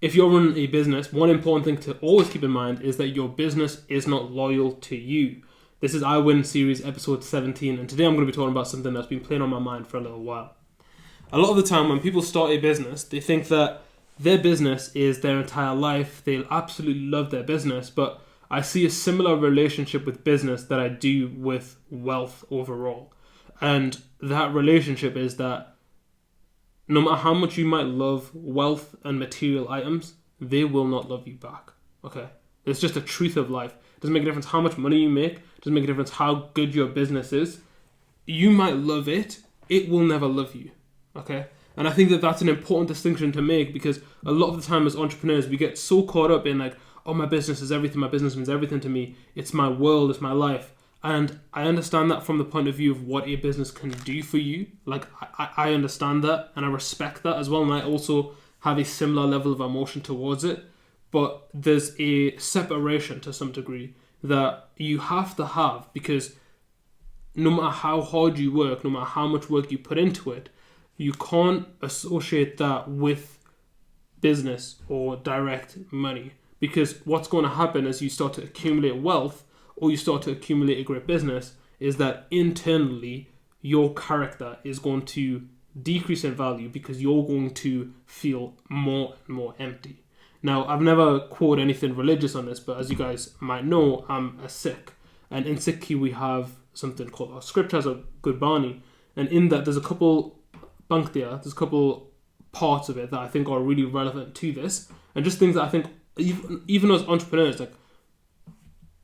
if you're running a business, one important thing to always keep in mind is that your business is not loyal to you. This is IWIN series episode 17, and today I'm going to be talking about something that's been playing on my mind for a little while. A lot of the time when people start a business, they think that their business is their entire life. They'll absolutely love their business, but I see a similar relationship with business that I do with wealth overall. And that relationship is that no matter how much you might love wealth and material items, they will not love you back. Okay? It's just a truth of life. It doesn't make a difference how much money you make. It doesn't make a difference how good your business is. You might love it. It will never love you. Okay? And I think that that's an important distinction to make, because a lot of the time as entrepreneurs, we get so caught up in like, oh, my business is everything. My business means everything to me. It's my world. It's my life. And I understand that from the point of view of what a business can do for you. Like, I understand that and I respect that as well. And I also have a similar level of emotion towards it. But there's a separation to some degree that you have to have, because no matter how hard you work, no matter how much work you put into it, you can't associate that with business or direct money. Because what's going to happen as you start to accumulate wealth or you start to accumulate a great business is that internally your character is going to decrease in value, because you're going to feel more and more empty. Now, I've never quoted anything religious on this, but as you guys might know, I'm a Sikh. And in Sikhi, we have something called our scriptures or Gurbani. And in that, there's a couple there's a couple parts of it that I think are really relevant to this. And just things that I think, even as entrepreneurs, like,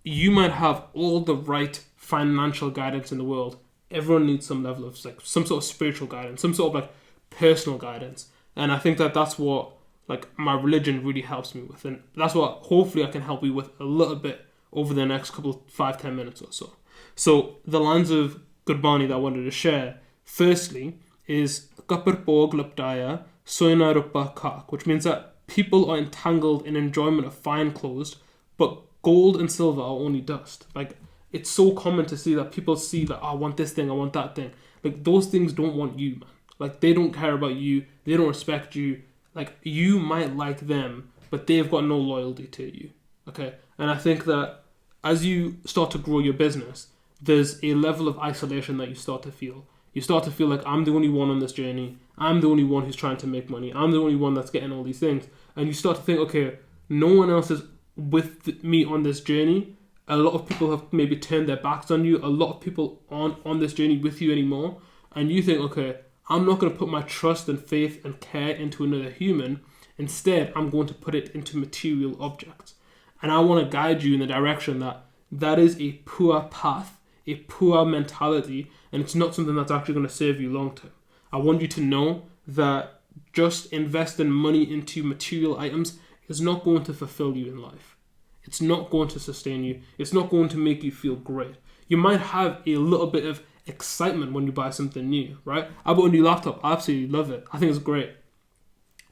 you might have all the right financial guidance in the world. Everyone needs some level of, like, some sort of spiritual guidance, some sort of, like, personal guidance. And I think that that's what, like, my religion really helps me with. And that's what hopefully I can help you with a little bit over the next couple 5-10 minutes or so. So the lines of Gurbani that I wanted to share, firstly, is Kapar Pog Laptaya Soina Rupa Kak, which means that people are entangled in enjoyment of fine clothes, but gold and silver are only dust. Like, it's so common to see that people see that, oh, I want this thing, I want that thing. Like, those things don't want you, man. Like, they don't care about you, they don't respect you. Like, you might like them, but they've got no loyalty to you. Okay? And I think that as you start to grow your business, there's a level of isolation that you start to feel. You start to feel like, I'm the only one on this journey. I'm the only one who's trying to make money. I'm the only one that's getting all these things. And you start to think, okay, no one else is with me on this journey. A lot of people have maybe turned their backs on you. A lot of people aren't on this journey with you anymore. And you think, okay, I'm not going to put my trust and faith and care into another human. Instead, I'm going to put it into material objects. And I want to guide you in the direction that that is a poor path, a poor mentality, and it's not something that's actually going to serve you long term. I want you to know that just investing money into material items is not going to fulfill you in life. It's not going to sustain you. It's not going to make you feel great. You might have a little bit of excitement when you buy something new, right? I bought a new laptop. I absolutely love it. I think it's great.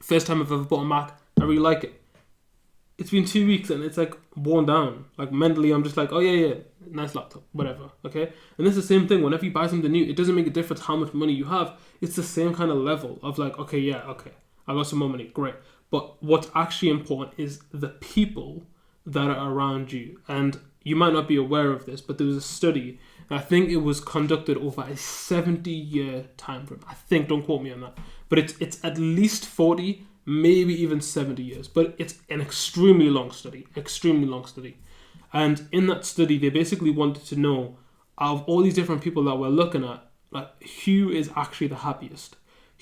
First time I've ever bought a Mac. I really like it. It's been 2 weeks and it's like worn down. Like, mentally, I'm just like, oh yeah, nice laptop, whatever, okay? And it's the same thing. Whenever you buy something new, it doesn't make a difference how much money you have. It's the same kind of level of like, okay, I got some more money, great. But what's actually important is the people that are around you. And you might not be aware of this, but there was a study, I think it was conducted over a 70-year time frame. I think, don't quote me on that. But it's at least 40, maybe even 70 years. But it's an extremely long study. And in that study, they basically wanted to know, out of all these different people that we're looking at, like, who is actually the happiest?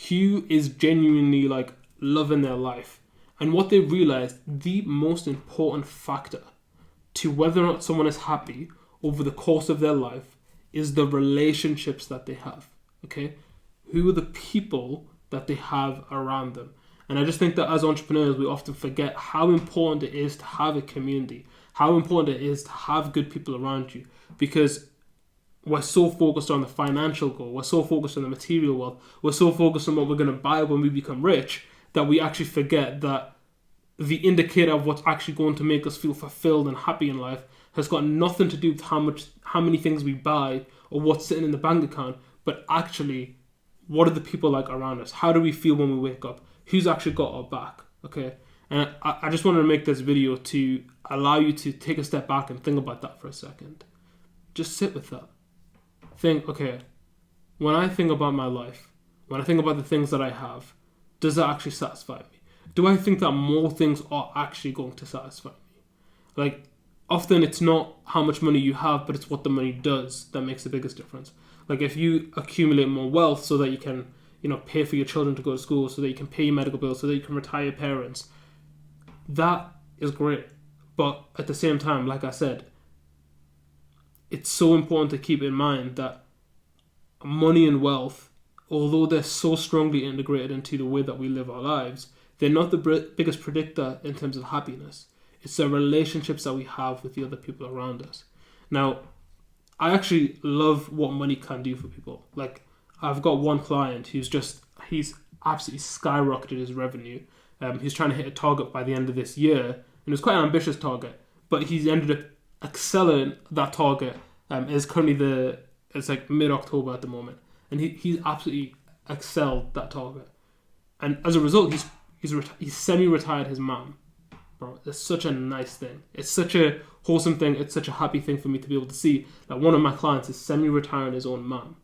Who is genuinely, like, loving their life? And what they realized, the most important factor to whether or not someone is happy over the course of their life is the relationships that they have, okay? Who are the people that they have around them? And I just think that as entrepreneurs, we often forget how important it is to have a community, how important it is to have good people around you, because we're so focused on the financial goal, we're so focused on the material wealth, we're so focused on what we're going to buy when we become rich, that we actually forget that the indicator of what's actually going to make us feel fulfilled and happy in life has got nothing to do with how many things we buy or what's sitting in the bank account, but actually, what are the people like around us? How do we feel when we wake up? Who's actually got our back? Okay, And I just wanted to make this video to allow you to take a step back and think about that for a second. Just sit with that. Think, okay, when I think about my life, when I think about the things that I have, does that actually satisfy me? Do I think that more things are actually going to satisfy me? Like, often it's not how much money you have, but it's what the money does that makes the biggest difference. Like, if you accumulate more wealth so that you can, pay for your children to go to school, so that you can pay your medical bills, so that you can retire your parents, that is great. But at the same time, like I said, it's so important to keep in mind that money and wealth, although they're so strongly integrated into the way that we live our lives, they're not the biggest predictor in terms of happiness. It's the relationships that we have with the other people around us. Now, I actually love what money can do for people. Like, I've got one client he's absolutely skyrocketed his revenue. He's trying to hit a target by the end of this year, and it was quite an ambitious target, but he's ended up excelling that target. It's currently it's like mid-October at the moment, and he's absolutely excelled that target. And as a result, he's semi-retired his mum. Bro, it's such a nice thing. It's such a wholesome thing. It's such a happy thing for me to be able to see that one of my clients is semi-retiring his own mum.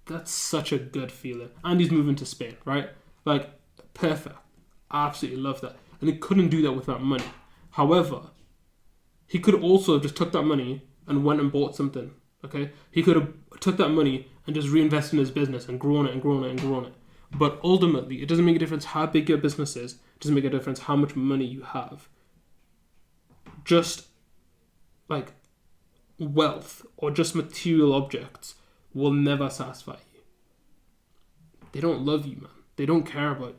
That's such a good feeling. And he's moving to Spain, right? Like, perfect. I absolutely love that. And he couldn't do that without money. However, he could also have just took that money and went and bought something, okay? He could have took that money and just reinvested in his business and grown it and grown it and grown it. But ultimately, it doesn't make a difference how big your business is. It doesn't make a difference how much money you have. Just like wealth or just material objects will never satisfy you. They don't love you, man. They don't care about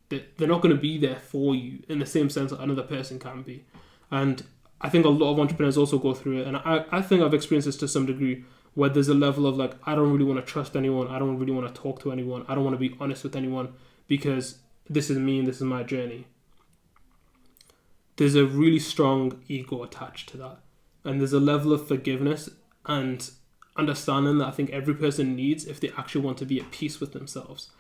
you. They're not going to be there for you in the same sense that another person can be. And I think a lot of entrepreneurs also go through it. And I think I've experienced this to some degree, where there's a level of like, I don't really want to trust anyone. I don't really want to talk to anyone. I don't want to be honest with anyone because this is me and this is my journey. There's a really strong ego attached to that. And there's a level of forgiveness and understanding that I think every person needs if they actually want to be at peace with themselves.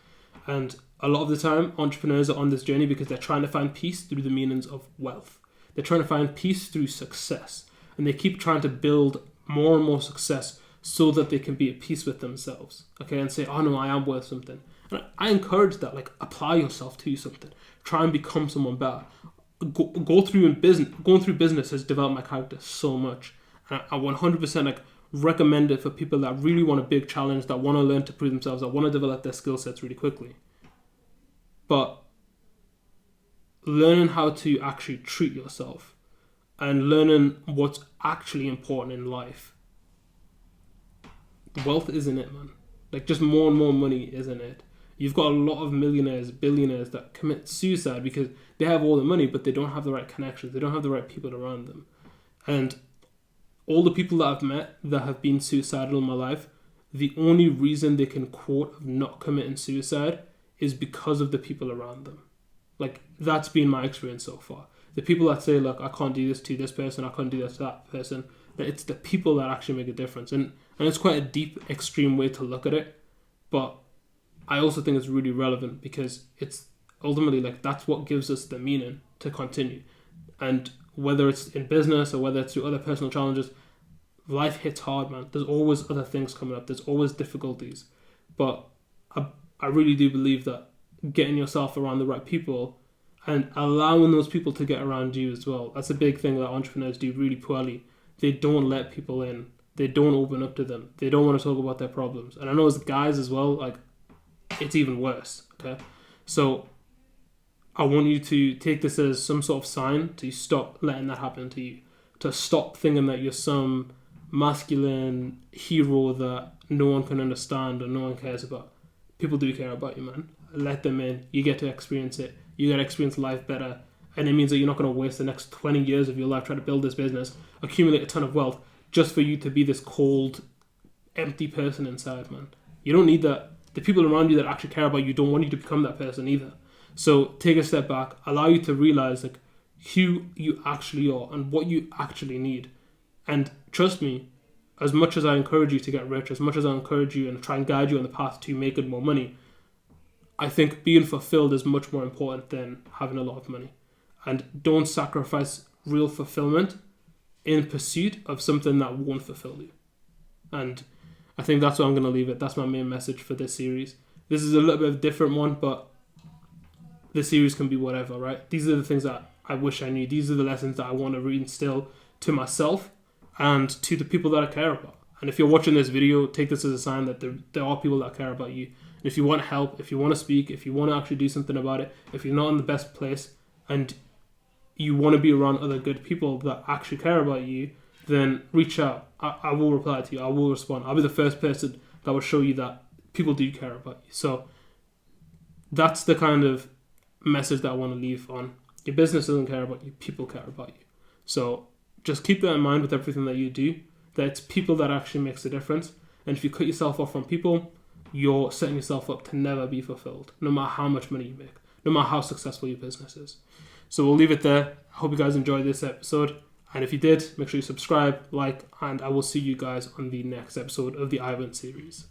And a lot of the time, entrepreneurs are on this journey because they're trying to find peace through the meanings of wealth. They're trying to find peace through success. And they keep trying to build more and more success so that they can be at peace with themselves. Okay, and say, oh no, I am worth something. And I encourage that, like, apply yourself to something. Try and become someone better. Going through business has developed my character so much. And I 100% like recommend it for people that really want a big challenge, that want to learn to prove themselves, that want to develop their skill sets really quickly. But learning how to actually treat yourself and learning what's actually important in life. Wealth isn't it, man. Like, just more and more money isn't it. You've got a lot of millionaires, billionaires that commit suicide because they have all the money, but they don't have the right connections. They don't have the right people around them. And all the people that I've met that have been suicidal in my life, the only reason they can quote of not committing suicide is because of the people around them. Like, that's been my experience so far. The people that say, look, I can't do this to this person, I can't do this to that person, that it's the people that actually make a difference. And it's quite a deep, extreme way to look at it. But I also think it's really relevant because it's ultimately like that's what gives us the meaning to continue. And whether it's in business or whether it's through other personal challenges, life hits hard, man. There's always other things coming up. There's always difficulties. But I really do believe that getting yourself around the right people and allowing those people to get around you as well, that's a big thing that entrepreneurs do really poorly. They don't let people in. They don't open up to them. They don't want to talk about their problems. And I know as guys as well, like, it's even worse, okay? So I want you to take this as some sort of sign to stop letting that happen to you, to stop thinking that you're some masculine hero that no one can understand or no one cares about. People do care about you, man. Let them in. You get to experience it. You get to experience life better. And it means that you're not going to waste the next 20 years of your life trying to build this business, accumulate a ton of wealth, just for you to be this cold, empty person inside, man. You don't need that. The people around you that actually care about you don't want you to become that person either. So take a step back, allow you to realize like who you actually are and what you actually need. And trust me, as much as I encourage you to get rich, as much as I encourage you and try and guide you on the path to making more money, I think being fulfilled is much more important than having a lot of money. and don't sacrifice real fulfillment in pursuit of something that won't fulfill you. And I think that's where I'm going to leave it. That's my main message for this series. This is a little bit of a different one, but the series can be whatever, right? These are the things that I wish I knew. These are the lessons that I want to reinstill to myself and to the people that I care about. And if you're watching this video, take this as a sign that there are people that care about you. And if you want help, if you want to speak, if you want to actually do something about it, if you're not in the best place and you want to be around other good people that actually care about you, then reach out. I will reply to you. I will respond. I'll be the first person that will show you that people do care about you. So that's the kind of message that I want to leave on. Your business doesn't care about you. People care about you. So just keep that in mind with everything that you do, that it's people that actually makes the difference. And if you cut yourself off from people, you're setting yourself up to never be fulfilled, no matter how much money you make, no matter how successful your business is. So we'll leave it there. I hope you guys enjoyed this episode. And if you did, make sure you subscribe, like, and I will see you guys on the next episode of the IWIN series.